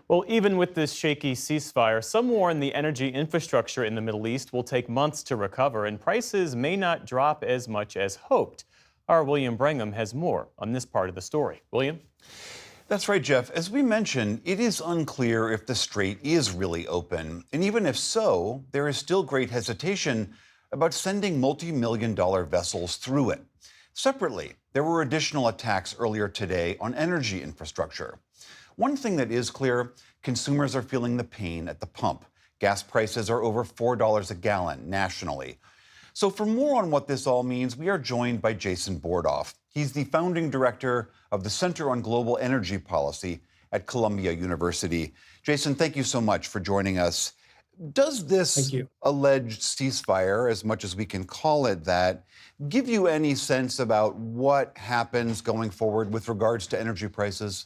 Well, even with this shaky ceasefire, some warn the energy infrastructure in the Middle East will take months to recover and prices may not drop as much as hoped. Our William Brangham has more on this part of the story. William? That's right, Jeff. As we mentioned, it is unclear if the strait is really open. And even if so, there is still great hesitation about sending multi-million-dollar vessels through it. Separately, there were additional attacks earlier today on energy infrastructure. One thing that is clear, consumers are feeling the pain at the pump. Gas prices are over $4 a gallon nationally. So for more on what this all means, we are joined by Jason Bordoff. He's the founding director of the Center on Global Energy Policy at Columbia University. Jason, thank you so much for joining us. Does Thank this you. alleged ceasefire, as much as we can call it that, give you any sense about what happens going forward with regards to energy prices?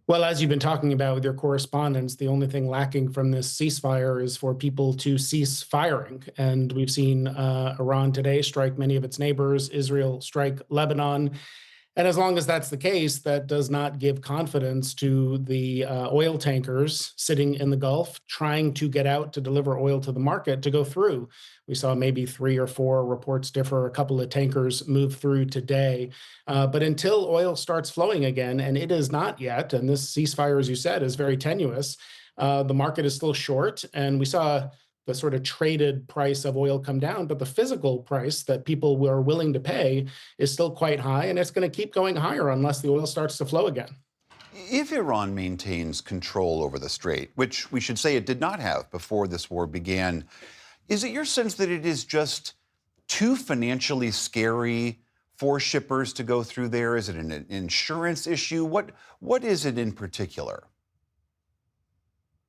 Well, as you've been talking about with your correspondents, the only thing lacking from this ceasefire is for people to cease firing. And we've seen Iran today strike many of its neighbors, Israel strike Lebanon. And as long as that's the case, that does not give confidence to the oil tankers sitting in the Gulf trying to get out to deliver oil to the market to go through. We saw maybe 3 or 4 reports differ. A couple of tankers move through today. But until oil starts flowing again, and it is not yet, and this ceasefire, as you said, is very tenuous, the market is still short. And we saw the sort of traded price of oil come down, but the physical price that people were willing to pay is still quite high, and it's going to keep going higher unless the oil starts to flow again. If Iran maintains control over the strait, which we should say it did not have before this war began, is it your sense that it is just too financially scary for shippers to go through there? Is it an insurance issue? What is it in particular?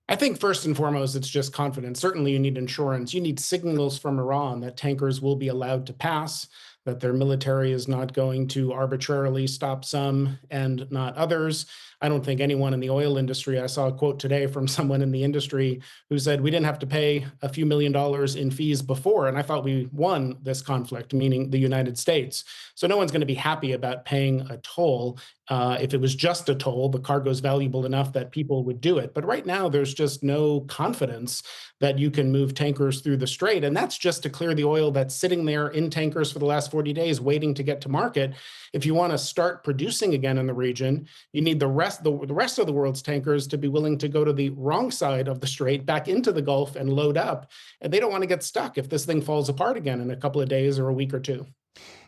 I think first and foremost, it's just confidence. Certainly, you need insurance. You need signals from Iran that tankers will be allowed to pass, that their military is not going to arbitrarily stop some and not others. I don't think anyone in the oil industry, I saw a quote today from someone in the industry who said, we didn't have to pay a few $1 million in fees before, and I thought we won this conflict, meaning the United States. So no one's going to be happy about paying a toll. If it was just a toll, the cargo is valuable enough that people would do it. But right now, there's just no confidence that you can move tankers through the strait. And that's just to clear the oil that's sitting there in tankers for the last 40 days waiting to get to market. If you want to start producing again in the region, you need the rest of the world's tankers to be willing to go to the wrong side of the strait, back into the Gulf and load up. And they don't want to get stuck if this thing falls apart again in a couple of days or a week or two.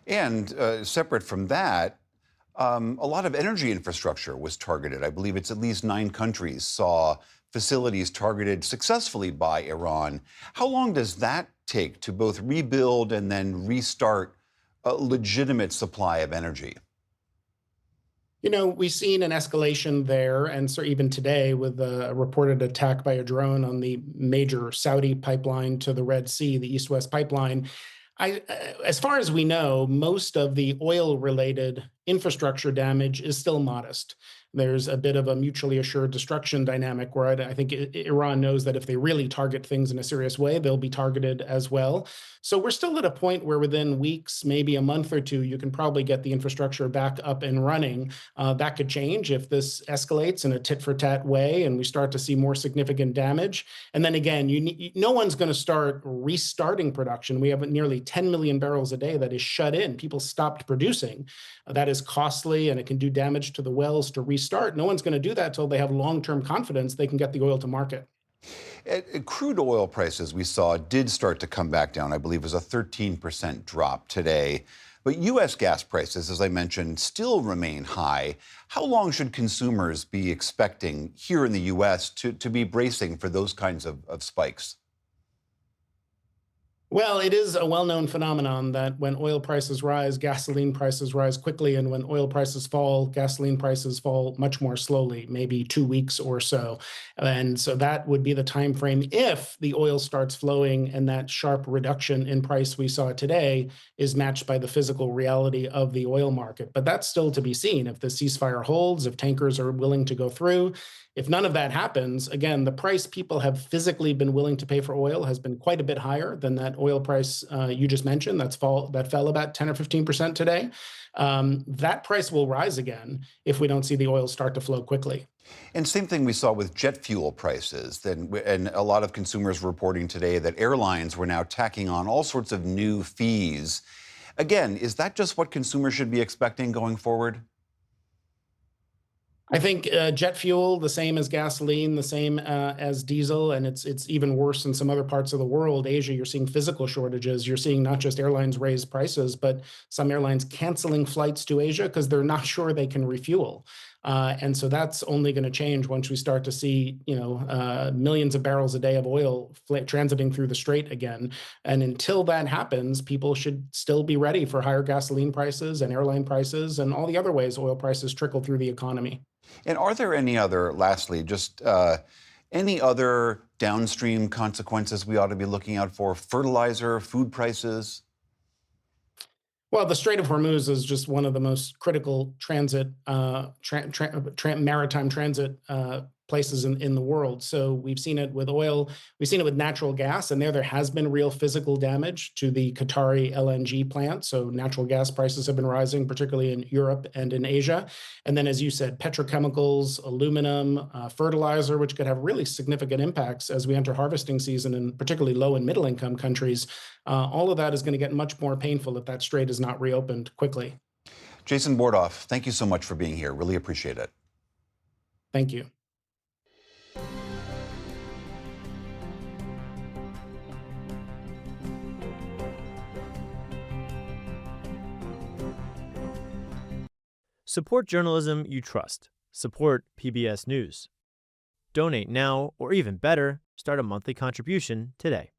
And separate from that, a lot of energy infrastructure was targeted. I believe it's at least 9 countries saw facilities targeted successfully by Iran. How long does that take to both rebuild and then restart a legitimate supply of energy? You know, we've seen an escalation there, and so even today with a reported attack by a drone on the major Saudi pipeline to the Red Sea, the East-West pipeline. As far as we know, most of the oil-related infrastructure damage is still modest. There's a bit of a mutually assured destruction dynamic where I think Iran knows that if they really target things in a serious way, they'll be targeted as well. So we're still at a point where within weeks, maybe a month or two, you can probably get the infrastructure back up and running. That could change if this escalates in a tit-for-tat way and we start to see more significant damage. And then again, no one's going to start restarting production. We have nearly 10 million barrels a day that is shut in. People stopped producing. That is costly and it can do damage to the wells to restart. No one's going to do that until they have long-term confidence they can get the oil to market. Crude oil prices we saw did start to come back down. I believe it was a 13% drop today. But U.S. gas prices, as I mentioned, still remain high. How long should consumers be expecting here in the U.S. to be bracing for those kinds of spikes? Well, it is a well-known phenomenon that when oil prices rise, gasoline prices rise quickly, and when oil prices fall, gasoline prices fall much more slowly, maybe 2 weeks or so. And so that would be the time frame if the oil starts flowing and that sharp reduction in price we saw today is matched by the physical reality of the oil market. But that's still to be seen. If the ceasefire holds, if tankers are willing to go through, if none of that happens, again, the price people have physically been willing to pay for oil has been quite a bit higher than that that oil price you just mentioned, that fell about 10 or 15% today, that price will rise again if we don't see the oil start to flow quickly. And same thing we saw with jet fuel prices. And a lot of consumers reporting today that airlines were now tacking on all sorts of new fees. Again, is that just what consumers should be expecting going forward? I think jet fuel, the same as gasoline, the same as diesel, and it's even worse in some other parts of the world. Asia, you're seeing physical shortages. You're seeing not just airlines raise prices, but some airlines canceling flights to Asia because they're not sure they can refuel. And so that's only going to change once we start to see, millions of barrels a day of oil transiting through the strait again. And until that happens, people should still be ready for higher gasoline prices and airline prices and all the other ways oil prices trickle through the economy. And are there any other, lastly, just any other downstream consequences we ought to be looking out for? Fertilizer, food prices? Well, the Strait of Hormuz is just one of the most critical transit, maritime transit places in the world. So we've seen it with oil, we've seen it with natural gas, and there has been real physical damage to the Qatari LNG plant. So natural gas prices have been rising, particularly in Europe and in Asia. And then, as you said, petrochemicals, aluminum, fertilizer, which could have really significant impacts as we enter harvesting season in particularly low and middle income countries. All of that is going to get much more painful if that strait is not reopened quickly. Jason Bordoff, thank you so much for being here. Really appreciate it. Thank you. Support journalism you trust. Support PBS News. Donate now, or even better, start a monthly contribution today.